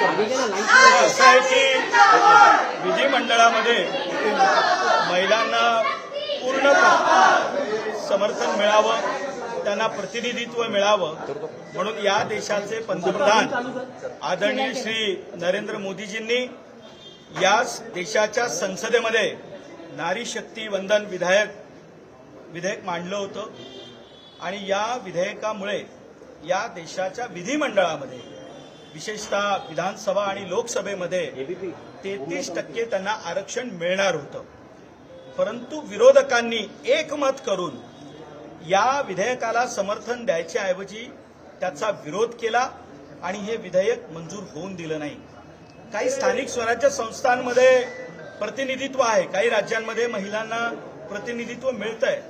असं आहे की विधिमंडळामध्ये महिलांना पूर्ण समर्थन मिळावं, त्यांना प्रतिनिधित्व मिळावं म्हणून या देशाचे पंतप्रधान आदरणीय श्री नरेंद्र मोदीजींनी या देशाच्या संसदेमध्ये नारी शक्ती वंदन विधेयक मांडलं होतं आणि या विधेयकामुळे या देशाच्या विधिमंडळामध्ये विशेषतः विधानसभा आणि लोकसभेमध्ये 33% त्यांना आरक्षण मिळणार होतं. परंतु विरोधकांनी एकमत करून या विधेयकाला समर्थन द्यायच्याऐवजी त्याचा विरोध केला आणि हे विधेयक मंजूर होऊन दिलं नाही. काही स्थानिक स्वराज्य संस्थांमध्ये प्रतिनिधित्व आहे, काही राज्यांमध्ये महिलांना प्रतिनिधित्व मिळतंय,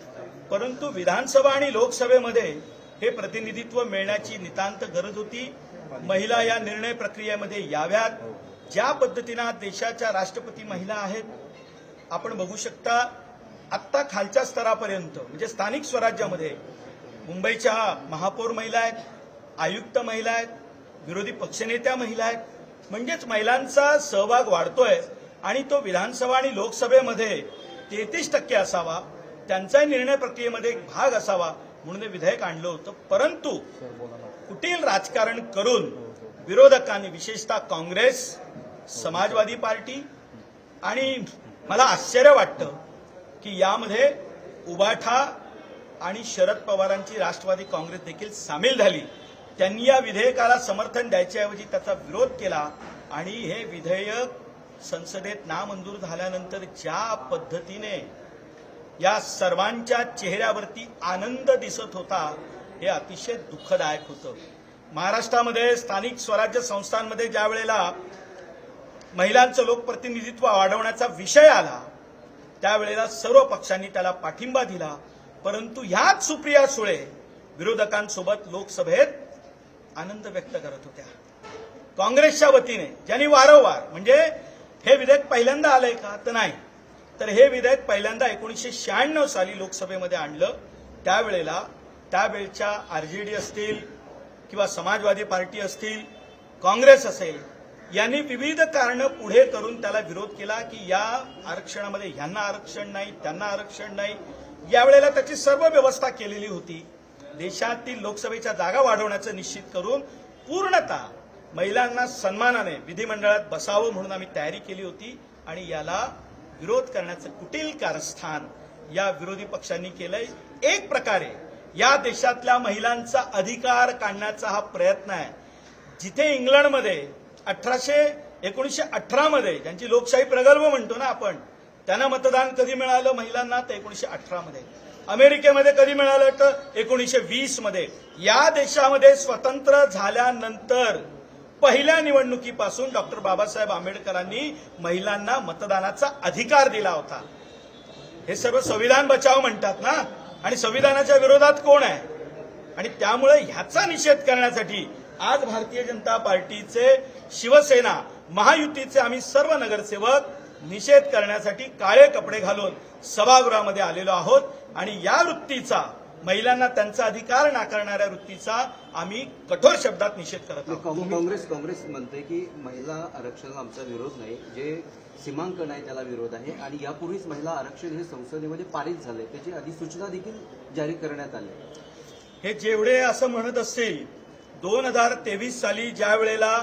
परंतु विधानसभा आणि लोकसभेमध्ये हे प्रतिनिधित्व मिळण्याची नितांत गरज होती. महिला या निर्णय प्रक्रियेमध्ये याव्यात. ज्या पद्धतीनं देशाच्या राष्ट्रपती महिला आहेत, आपण बघू शकता आत्ता खालच्या स्तरापर्यंत म्हणजे स्थानिक स्वराज्यामध्ये मुंबईच्या महापौर महिला आहेत, आयुक्त महिला आहेत, विरोधी पक्षनेत्या महिला आहेत. म्हणजेच महिलांचा सहभाग वाढतोय आणि तो विधानसभा आणि लोकसभेमध्ये 33% असावा, त्यांचाही निर्णय प्रक्रियेमध्ये एक भाग असावा म्हणून हे विधेयक आणलं होतं. परंतु कुटील राजकारण करून विरोधकांनी विशेषतः काँग्रेस, समाजवादी पार्टी आणि मला आश्चर्य वाटतं की यामध्ये उबाठा आणि शरद पवारांची राष्ट्रवादी काँग्रेस देखील सामील झाली. त्यांनी या विधेयकाला समर्थन द्यायच्याऐवजी त्याचा विरोध केला आणि हे विधेयक संसदेत नामंजूर झाल्यानंतर ज्या पद्धतीने या सर्वांच्या चेहऱ्यावरती आनंद दिसत होता हे अतिशय दुःखदायक होतं. महाराष्ट्रामध्ये स्थानिक स्वराज्य संस्थांमध्ये ज्या वेळेला महिलांचं लोकप्रतिनिधित्व वाढवण्याचा विषय आला त्यावेळेला सर्व पक्षांनी त्याला पाठिंबा दिला. परंतु ह्याच सुप्रिया सुळे विरोधकांसोबत लोकसभेत आनंद व्यक्त करत होत्या. काँग्रेसच्या वतीने ज्यांनी वारंवार म्हणजे हे विधेयक पहिल्यांदा आलंय का तर नाही, तर हे विधेयक पहिल्यांदा 1996 साली लोकसभेमध्ये आणलं. त्यावेळेच्या आरजेडी असतील किंवा समाजवादी पार्टी असतील, काँग्रेस असेल, यांनी विविध कारणं पुढे करून त्याला विरोध केला की या आरक्षणामध्ये ह्यांना आरक्षण नाही, त्यांना आरक्षण नाही. यावेळेला त्याची सर्व व्यवस्था केलेली होती. देशातील लोकसभेच्या जागा वाढवण्याचं निश्चित करून पूर्णतः महिलांना सन्मानाने विधिमंडळात बसावं म्हणून आम्ही तयारी केली होती आणि याला विरोध करण्याचं कुटील कारस्थान या विरोधी पक्षांनी केलंय. एक प्रकारे या देशातल्या अधिकार काढण्याचा हा प्रयत्न आहे. जिथे इंग्लंडमध्ये 1918 मध्ये ज्यांची लोकशाही प्रगल्भ म्हणतो ना आपण, त्यांना मतदान कधी मिळालं महिलांना तर 1918 मध्ये. अमेरिकेमध्ये कधी मिळालं तर 1920 मध्ये. या देशामध्ये स्वतंत्र झाल्यानंतर पहिल्या निवडणुकीपासून डॉक्टर बाबासाहेब आंबेडकरांनी महिलांना मतदानाचा अधिकार दिला होता. हे सर्व संविधान बचाव म्हणतात ना, आणि संविधानाच्या विरोधात कोण आहे? आणि त्यामुळे ह्याचा निषेध करण्यासाठी आज भारतीय जनता पार्टीचे, शिवसेना, महायुतीचे आम्ही सर्व नगरसेवक निषेध करण्यासाठी काळे कपडे घालून सभागृहामध्ये आलेलो आहोत आणि या वृत्तीचा, महिलांना त्यांचा अधिकार नाकारणाऱ्या वृत्तीचा आम्ही कठोर शब्दात निषेध करत आहोत. काँग्रेस म्हणते की महिला आरक्षणाला आमचा विरोध नाही, जे सीमांकन आहे त्याला विरोध आहे आणि यापूर्वीच महिला आरक्षण हे संसदेमध्ये पारित झाले, त्याची अधिसूचना देखील जारी करण्यात आली. हे जेवढे असं म्हणत असतील, 2023 साली ज्या वेळेला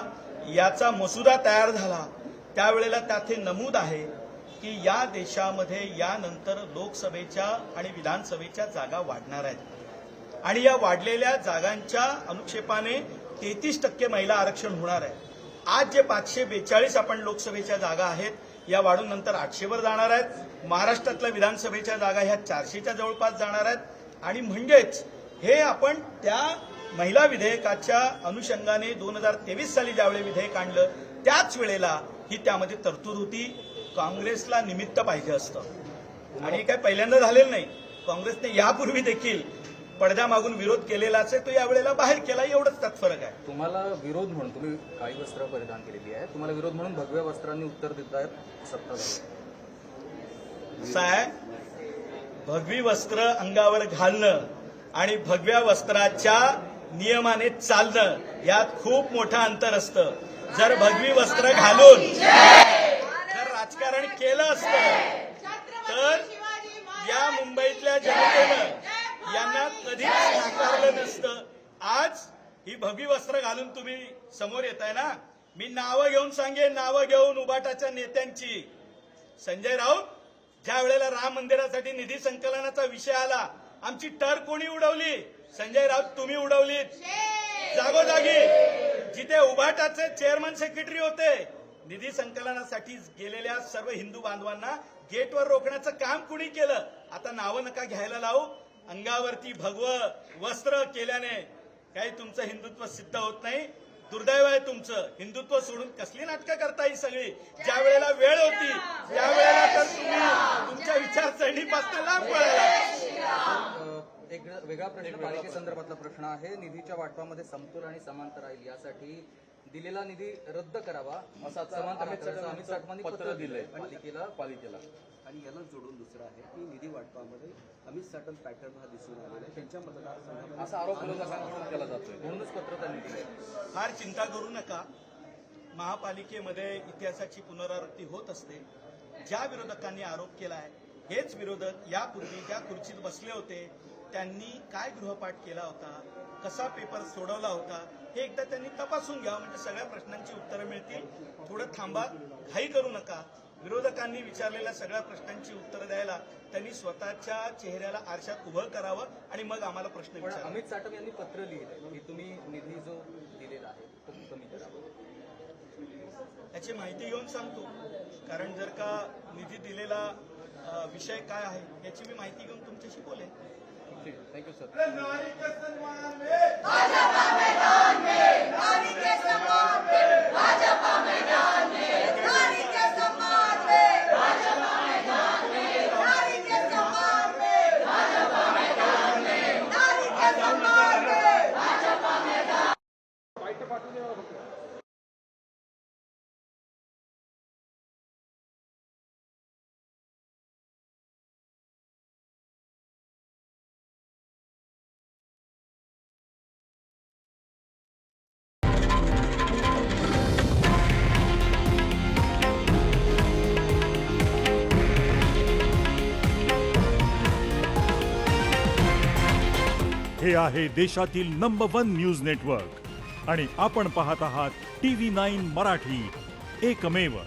याचा मसुदा तयार झाला त्यावेळेला त्यात हे नमूद आहे की या देशामध्ये यानंतर लोकसभेच्या आणि विधानसभेच्या जागा वाढणार आहेत आणि या वाढलेल्या जागांच्या अनुक्षेपाने 33% महिला आरक्षण होणार आहे. आज जे 542 आपण लोकसभेच्या जागा आहेत या वाढून नंतर 800 वर जाणार आहेत. महाराष्ट्रातल्या विधानसभेच्या जागा ह्या 400च्या जवळपास जाणार आहेत आणि म्हणजेच हे आपण त्या महिला विधेयकाच्या अनुषंगाने 2023 साली ज्यावेळी विधेयक आणलं त्याच वेळेला ही त्यामध्ये तरतूद होती. काँग्रेसला निमित्त पाहिजे असतं आणि काही पहिल्यांदा झालेलं नाही. काँग्रेसने यापूर्वी देखील पडद्यामागून विरोध केलेलाच आहे, तो यावेळेला बाहेर केला, एवढंच त्यात फरक आहे. तुम्हाला विरोध म्हणून तुम्ही काळी वस्त्र परिधान केलेली आहे, तुम्हाला विरोध म्हणून भगव्या वस्त्रांनी उत्तर देत आहेत सत्ताधारी. असं आहे, भगवी वस्त्र अंगावर घालणं आणि भगव्या वस्त्राच्या नियमाने चालणं यात खूप मोठं अंतर असतं. जर भगवी वस्त्र घालून जर राजकारण केलं असतं तर या मुंबईतल्या जनतेनं यांना कधीच नाकारलं नसतं. आज ही भगवी वस्त्र घालून तुम्ही समोर येताय ना. मी नावं घेऊन सांगेन, नावं घेऊन उभाटाच्या नेत्यांची. संजय राऊत, ज्या वेळेला राम मंदिरासाठी निधी संकलनाचा विषय आला, आमची टर कोणी उडवली? संजय राऊत तुम्ही उडवलीत. जागोजागी जिथे उभाटाचे चेअरमन सेक्रेटरी होते, निधी संकलनासाठी गेलेल्या सर्व हिंदू बांधवांना गेटवर रोखण्याचं काम कुणी केलं? आता नावं नका घ्यायला लावू. अंगावरती भगवं वस्त्र केल्याने काही तुमचं हिंदुत्व सिद्ध होत नाही. दुर्दैव आहे तुमचं. हिंदुत्व सोडून कसली नाटकं करता ही सगळी? ज्या वेळेला वेळ होती त्यावेळेला तर तुम्ही तुमच्या विचारसरणीपासून लांब पळाला. एक वेगळा प्रश्न पालिकेसंदर्भातला प्रश्न आहे. निधीच्या वाटपामध्ये समतोल आणि समांतर राहील यासाठी दिलेला निधी रद्द करावा असं अमित साटमांनी पत्र दिलंय पालिकेला. आणि याला जोडून दुसरं आहे की निधी वाटपामध्ये अमित साटम पॅटर्न हा दिसून आलेला आहे. त्यांच्या मतदारसंघामध्ये असा आरोप केला जातोय, म्हणूनच पत्र त्यांनी दिलंय. फार चिंता करू नका. महापालिकेमध्ये इतिहासाची पुनरावृत्ती होत असते. ज्या विरोधकांनी आरोप केला आहे हेच विरोधक यापूर्वी ज्या खुर्चीत बसले होते त्यांनी काय गृहपाठ केला होता, कसा पेपर सोडवला होता, हे एकदा त्यांनी तपासून घ्यावं. म्हणजे सगळ्या प्रश्नांची उत्तरं मिळतील. थोडं थांबा, घाई करू नका. विरोधकांनी विचारलेल्या सगळ्या प्रश्नांची उत्तरं द्यायला त्यांनी स्वतःच्या चेहऱ्याला आरशात उभं करावं आणि मग आम्हाला प्रश्न पण विचारावे. अमित साटम यांनी पत्र लिहिलंय की तुम्ही निधी जो दिलेला आहे तो कमी करावा. याची माहिती घेऊन सांगतो. कारण जर का निधी दिलेला विषय काय आहे याची मी माहिती घेऊन तुमच्याशी बोलेन. Thank you sir. हे आहे देशातील नंबर 1 न्यूज नेटवर्क आणि आपण पाहत आहात TV9 मराठी, एकमेव.